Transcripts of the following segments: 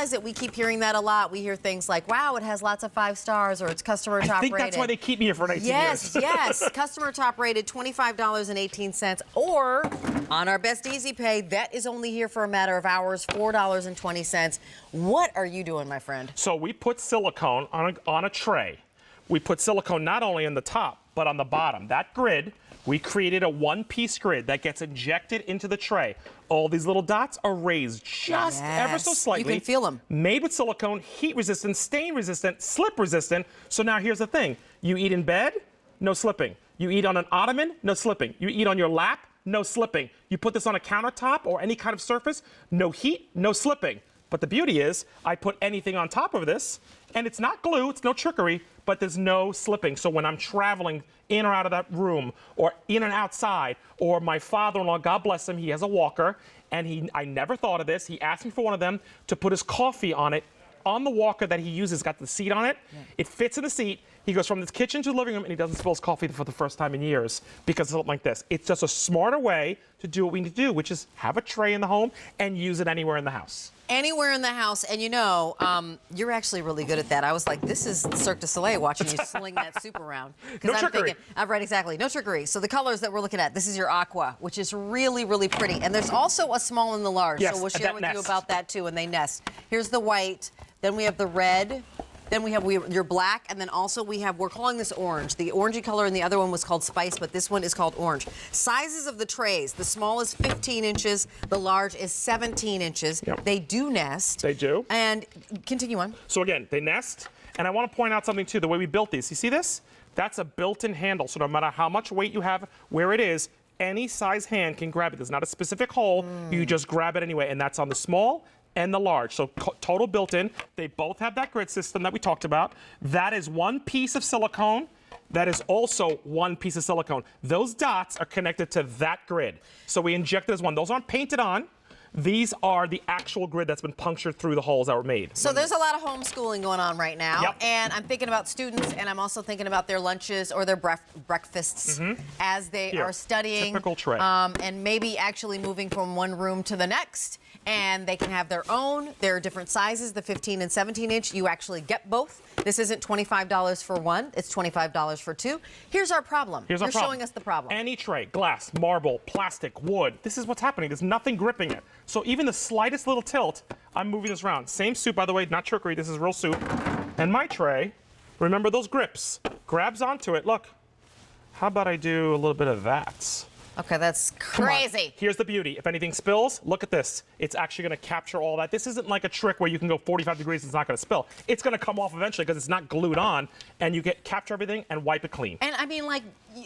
realize that we keep hearing that a lot? We hear things like, wow, it has lots of 5 stars, or it's customer top rated. I think that's why they keep me here for 18 years. Yes, customer top rated, $25.18. Or on our Best Easy Pay, that is only here for a matter of hours, $4.20. What are you doing, my friend? So we put silicone on a tray. We put silicone not only on the top, but on the bottom. That grid, we created a one-piece grid that gets injected into the tray. All these little dots are raised just ever so slightly. You can feel them. Made with silicone, heat resistant, stain resistant, slip resistant. So now here's the thing. You eat in bed, no slipping. You eat on an ottoman, no slipping. You eat on your lap, no slipping. You put this on a countertop or any kind of surface, no heat, no slipping. But the beauty is, I put anything on top of this, and it's not glue, it's no trickery, but there's no slipping. So when I'm traveling in or out of that room, or in and outside, or my father-in-law, God bless him, he has a walker, and I never thought of this. He asked me for one of them to put his coffee on it, on the walker that he uses, got the seat on it. Yeah. It fits in the seat. He goes from the kitchen to the living room, and he doesn't spill his coffee for the first time in years because of something like this. It's just a smarter way to do what we need to do, which is have a tray in the home and use it anywhere in the house. Anywhere in the house, and you know, you're actually really good at that. I was like, this is Cirque du Soleil watching you sling that soup around. No trickery. Thinking, right, exactly, no trickery. So the colors that we're looking at, this is your aqua, which is really, really pretty. And there's also a small and the large, yes, so we'll share with nest. you about that too, and they nest. Here's the white, then we have the red, then we have your black, and then also we're calling this orange. The orangey color in the other one was called spice, but this one is called orange. Sizes of the trays, the small is 15 inches, the large is 17 inches. Yep. They do nest. They do. And continue on. So again, they nest, and I want to point out something too, the way we built these. You see this? That's a built-in handle, so no matter how much weight you have, where it is, any size hand can grab it. There's not a specific hole, you just grab it anyway, and that's on the small and the large. So total built-in. They both have that grid system that we talked about. That is one piece of silicone. That is also one piece of silicone. Those dots are connected to that grid. So we injected as one. Those aren't painted on. These are the actual grid that's been punctured through the holes that were made. So there's a lot of homeschooling going on right now. Yep. And I'm thinking about students, and I'm also thinking about their lunches or their breakfasts as they are studying. Typical tray. And maybe actually moving from one room to the next. And they can have their own. There are different sizes, the 15 and 17 inch. You actually get both. This isn't $25 for one. It's $25 for two. Here's our problem. Here's our You're problem. showing us the problem. Any tray, glass, marble, plastic, wood. This is what's happening. There's nothing gripping it. So even the slightest little tilt, I'm moving this around. Same soup, by the way, not trickery. This is real soup. And my tray, remember those grips, grabs onto it. Look, how about I do a little bit of that? Okay, that's crazy. Here's the beauty. If anything spills, look at this. It's actually going to capture all that. This isn't like a trick where you can go 45 degrees and it's not going to spill. It's going to come off eventually because it's not glued on, and you capture everything and wipe it clean. And I mean, like,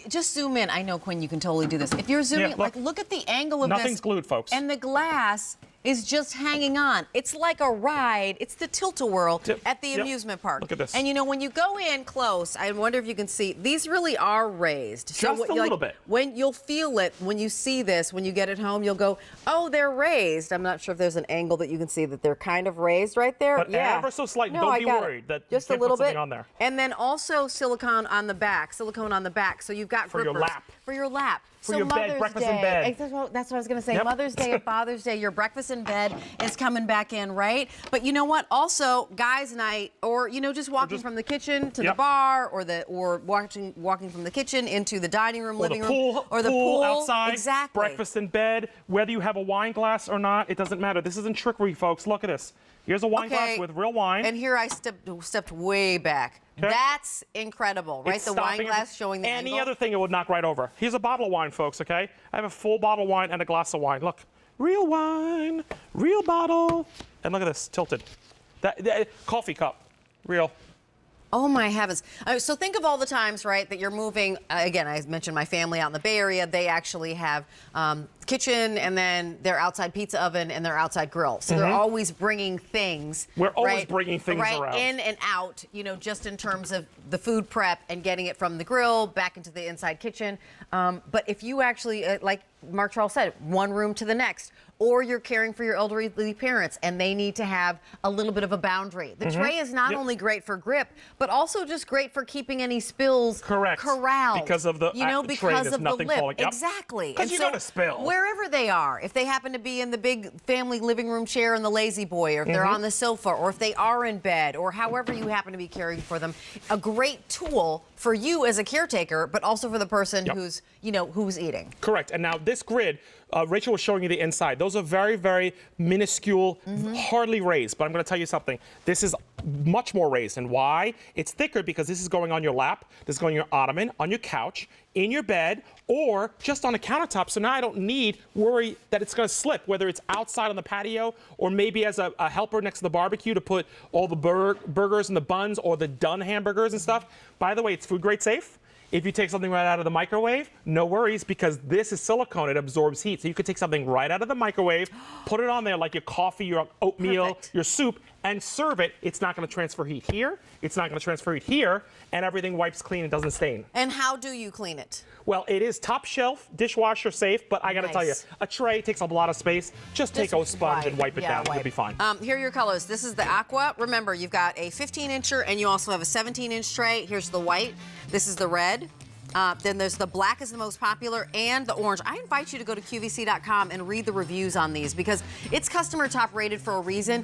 just zoom in. I know, Quinn, you can totally do this. If you're zooming, look at the angle of this. Nothing's glued, folks. And the glass is just hanging on. It's like a ride. It's the tilt-a-whirl at the amusement park. Look at this. And you know, when you go in close, I wonder if you can see, these really are raised. Just a little bit. When you'll feel it, when you see this, when you get it home, you'll go, oh, they're raised. I'm not sure if there's an angle that you can see that they're kind of raised right there. But ever so slight. Don't be worried that just you a little put something bit on there. And then also silicone on the back. So you've got for grippers. your lap. For your lap. For your bed, breakfast in bed. That's what I was going to say. Mother's Day and Father's Day, your breakfast in bed is coming back in, right? But you know what? Also, guys' night, or you know, just walking from the kitchen to the bar, or walking from the kitchen into the dining room, living room, or the pool outside. Exactly. Breakfast in bed. Whether you have a wine glass or not, it doesn't matter. This isn't trickery, folks. Look at this. Here's a wine glass with real wine. And here I stepped way back. Okay. That's incredible, right? It's the wine glass showing the any angle. other thing it would knock right over. Here's a bottle of wine, folks, okay? I have a full bottle of wine and a glass of wine. Look, real wine, real bottle. And look at this, tilted. That coffee cup, real. Oh my heavens. So think of all the times, right, that you're moving. Again, I mentioned my family out in the Bay Area. They actually have kitchen and then their outside pizza oven and their outside grill. So they're always bringing things. We're always bringing things around. In and out, you know, just in terms of the food prep and getting it from the grill back into the inside kitchen. But if you actually, like Mark Charles said, one room to the next, or you're caring for your elderly parents and they need to have a little bit of a boundary. The tray is not only great for grip, but also just great for keeping any spills corralled. Because of the because tray, of the lip. falling. Exactly. Because you gotta spill. wherever they are. If they happen to be in the big family living room chair in the lazy boy, or if they're on the sofa, or if they are in bed, or however you happen to be caring for them, a great tool for you as a caretaker, but also for the person who's, who's eating. Correct. And now this grid, Rachel was showing you the inside. Those are very, very minuscule, hardly raised. But I'm going to tell you something. This is much more raised. And why? It's thicker because this is going on your lap, this is going on your ottoman, on your couch, in your bed, or just on a countertop. So now I don't need worry that it's going to slip, whether it's outside on the patio or maybe as a helper next to the barbecue to put all the burgers and the buns or the done hamburgers and stuff. By the way, it's food grade safe. If you take something right out of the microwave, no worries, because this is silicone. It absorbs heat. So you could take something right out of the microwave, put it on there like your coffee, your oatmeal, your soup, and serve it. It's not going to transfer heat here. It's not going to transfer heat here. And everything wipes clean and doesn't stain. And how do you clean it? Well, it is top shelf, dishwasher safe, but I got to tell you, a tray takes up a lot of space. Just take a sponge and wipe it down. You'll be fine. Here are your colors. This is the aqua. Remember, you've got a 15-incher and you also have a 17-inch tray. Here's the white. This is the red. Then there's the black is the most popular, and the orange. I invite you to go to QVC.com and read the reviews on these because it's customer top rated for a reason.